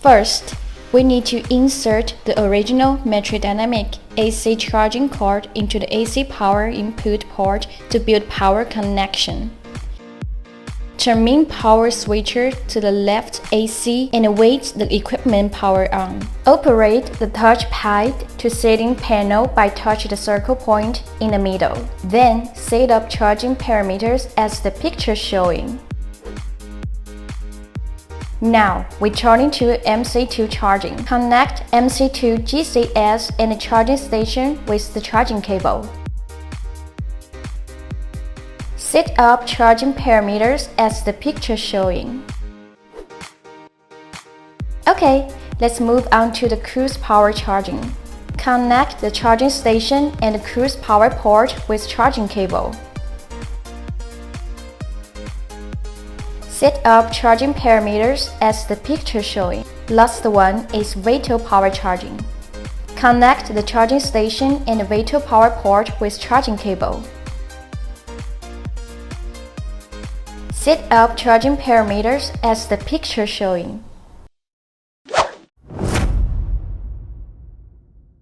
First, we need to insert the original metric dynamic AC charging cord into the AC power input port to build power connection. Turn main power switcher to the left AC and wait the equipment power on. Operate the touchpad to setting panel by touch the circle point in the middle. Then set up charging parameters as the picture showing. Now, we turn into MC2 charging. Connect MC2 GCS and the charging station with the charging cable. Set up charging parameters as the picture showing. Okay, let's move on to the cruise power charging. Connect the charging station and the cruise power port with charging cable. Set up charging parameters as the picture showing. Last one is veto power charging. Connect the charging station and the veto power port with charging cable. Set up charging parameters as the picture showing.